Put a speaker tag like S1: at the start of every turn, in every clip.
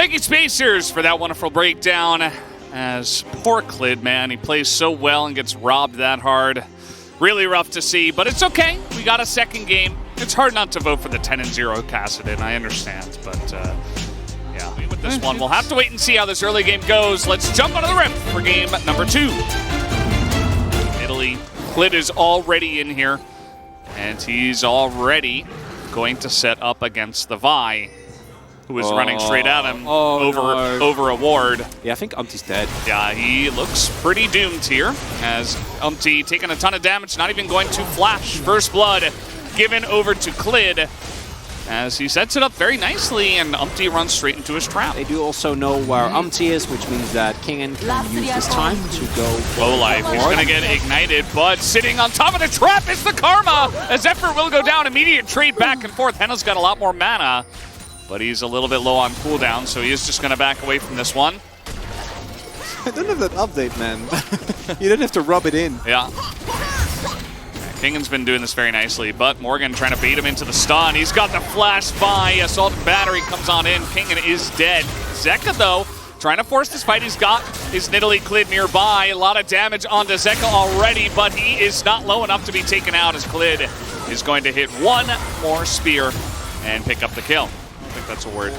S1: Thank you, Spacers, for that wonderful breakdown. As poor Clid, man, he plays so well and gets robbed that hard. Really rough to see, but it's okay. We got a second game. It's hard not to vote for the 10-0 Kassadin, I understand, but yeah. With this one, we'll have to wait and see how this early game goes. Let's jump onto the rip for game number 2. Italy, Clid is already in here, and he's already going to set up against the Vi, who is running straight at him over a ward.
S2: Yeah, I think Umti's dead.
S1: Yeah, he looks pretty doomed here, as Umti taking a ton of damage, not even going to flash. First blood given over to Clid, as he sets it up very nicely, and Umti runs straight into his trap.
S2: They do also know where Umti is, which means that Kingen can use this time to go
S1: low life. He's going to get ignited, but sitting on top of the trap is the Karma, as Effort will go down. Immediate trade back and forth. Henna's got a lot more mana, but he's a little bit low on cooldown, so he is just going to back away from this one.
S2: I don't have that update, man. You don't have to rub it in.
S1: Yeah. Kingen's been doing this very nicely, but Morgan trying to bait him into the stun. He's got the flash by. Assault and Battery comes on in. Kingen is dead. Zeka, though, trying to force this fight. He's got his Nidalee Clid nearby. A lot of damage onto Zeka already, but he is not low enough to be taken out, as Clid is going to hit one more spear and pick up the kill. I think that's a word.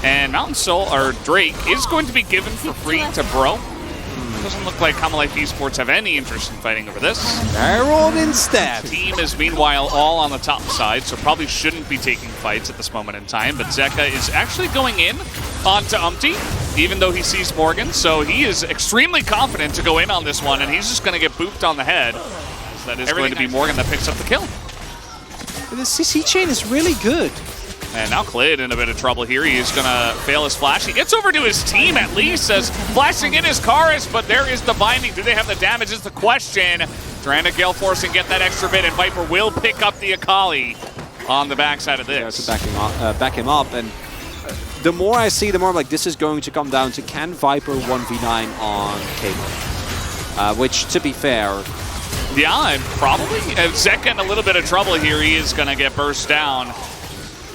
S1: And Mountain Soul, or Drake, is going to be given for free to Bro. Doesn't look like Common Life Esports have any interest in fighting over this.
S2: Baron instead.
S1: The team is meanwhile all on the top side, so probably shouldn't be taking fights at this moment in time. But Zeka is actually going in onto Umti, even though he sees Morgan. So he is extremely confident to go in on this one, and he's just going to get booped on the head. So that is going to be Morgan that picks up the kill.
S2: The CC chain is really good.
S1: And now Clid in a bit of trouble here. He's going to fail his flash. He gets over to his team at least, as flashing in his Karis, but there is the binding. Do they have the damage is the question. Trying to Gale Force and get that extra bit, and Viper will pick up the Akali on the backside of this.
S2: Yeah, to back him up. And the more I see, the more I'm like, this is going to come down to, can Viper 1v9 on Cable? Which, to be fair...
S1: Yeah, and probably. Zeka in a little bit of trouble here. He is going to get burst down.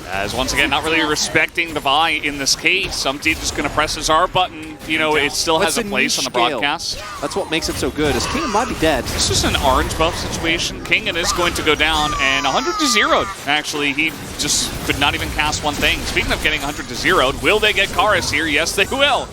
S1: As once again, not really respecting the Vi in this case. Umti just going to press his R button. You know, it still has a place on the broadcast.
S2: That's what makes it so good, as Kingen might be dead.
S1: This is an orange buff situation. Kingen is going to go down, and 100 to 0'd. Actually, he just could not even cast one thing. Speaking of getting 100 to 0'd, will they get Karis here? Yes, they will.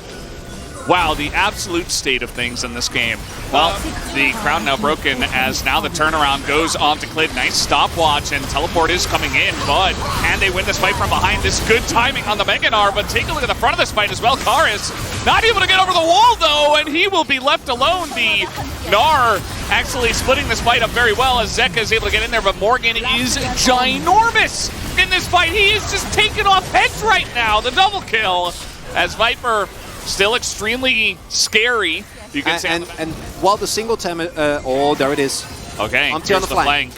S1: Wow, the absolute state of things in this game. Well, the crown now broken, as now the turnaround goes on to Clid. Nice stopwatch, and teleport is coming in, but can they win this fight from behind? This good timing on the Mega Gnar, but take a look at the front of this fight as well. Karis not able to get over the wall, though, and he will be left alone. The Gnar actually splitting this fight up very well, as Zeka is able to get in there, but Morgan is ginormous in this fight. He is just taking off heads right now. The double kill, as Viper... still extremely scary. You can say
S2: and while the single time, oh, there it is.
S1: Okay,
S2: Umti on the flank.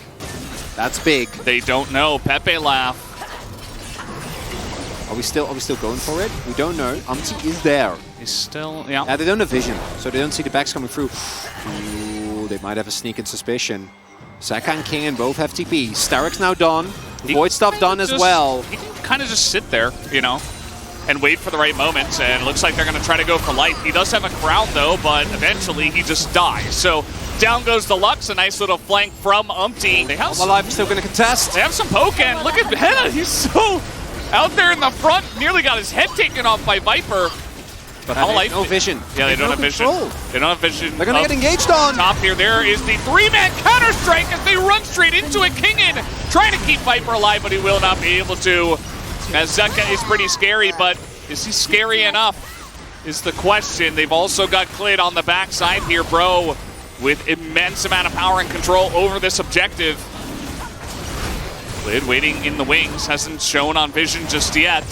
S2: That's big.
S1: They don't know. Pepe laugh.
S2: Are we still going for it? We don't know. Umti is there.
S1: He's still, yeah.
S2: They don't have vision, so they don't see the backs coming through. Ooh, they might have a sneaking suspicion. Zeka and Kingen both have TP. Starrick's now done. Void stuff done as well.
S1: He can kind of just sit there, you know, and wait for the right moment, and it looks like they're going to try to go for life. He does have a crown, though, but eventually he just dies. So down goes the Lux, a nice little flank from Umti. They have
S2: Alive still going to contest.
S1: They have some poke, and look at Henna. He's so out there in the front, nearly got his head taken off by Viper.
S2: But no vision.
S1: Yeah, they don't have vision. They don't have vision.
S2: They're going to get engaged on.
S1: Top here, there is the three-man counter-strike as they run straight into it. Kingen trying to keep Viper alive, but he will not be able to. As Zeka is pretty scary, but is he scary enough is the question. They've also got Clid on the backside here, Bro, with immense amount of power and control over this objective. Clid waiting in the wings, hasn't shown on vision just yet.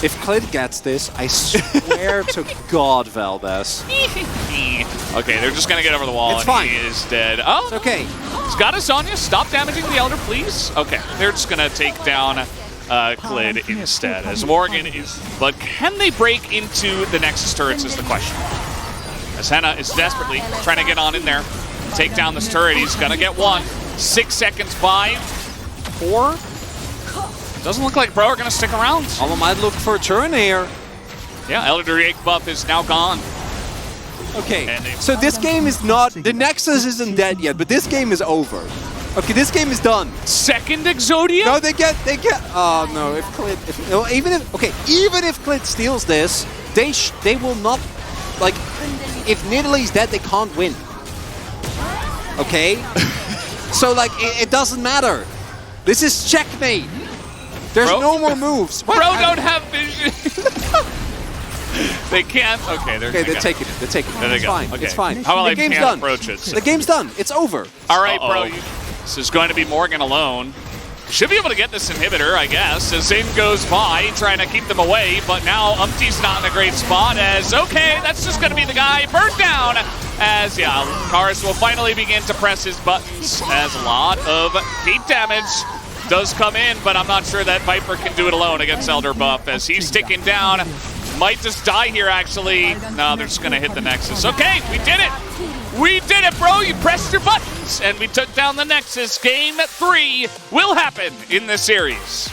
S2: If Clid gets this, I swear to God, Valdez.
S1: Okay, they're just going to get over the wall,
S2: it's
S1: and
S2: fine.
S1: He is dead. Oh,
S2: it's okay.
S1: He's got a Sonya. Stop damaging the Elder, please. Okay, they're just going to take down Clid instead, as Morgan is... But can they break into the Nexus turrets is the question. As Henna is desperately trying to get on in there, take down this turret. He's going to get one. 6 seconds by. 4. Doesn't look like Pro are going to stick around.
S2: Alma might look for a turn here.
S1: Yeah, Elder Drake buff is now gone.
S2: Okay, so this game is not... The Nexus isn't dead yet, but this game is over. Okay, this game is done.
S1: Second Exodia?
S2: No, they get... Oh, no, if Clit... no, even if Clit steals this, they will not... Like, if Nidalee's dead, they can't win. Okay? So, like, it doesn't matter. This is checkmate. There's no more moves.
S1: Bro don't have vision. They can't. Okay, they're
S2: taking it. They're taking it.
S1: There they
S2: It's
S1: go.
S2: fine.
S1: Okay.
S2: It's fine.
S1: How about
S2: the
S1: I
S2: game's
S1: can't
S2: done.
S1: approach it?
S2: The game's done. It's over.
S1: All right, bro. This is going to be Morgan alone. Should be able to get this inhibitor, I guess, as Zin goes by, trying to keep them away, but now Umpty's not in a great spot as, okay, that's just going to be the guy burnt down as, yeah, Karis will finally begin to press his buttons as a lot of heat damage does come in, but I'm not sure that Viper can do it alone against Elder Buff as he's sticking down. Might just die here, actually. No, they're just going to hit the Nexus. Okay, we did it. We did it, bro. You pressed your buttons, and we took down the Nexus. Game 3 will happen in this series.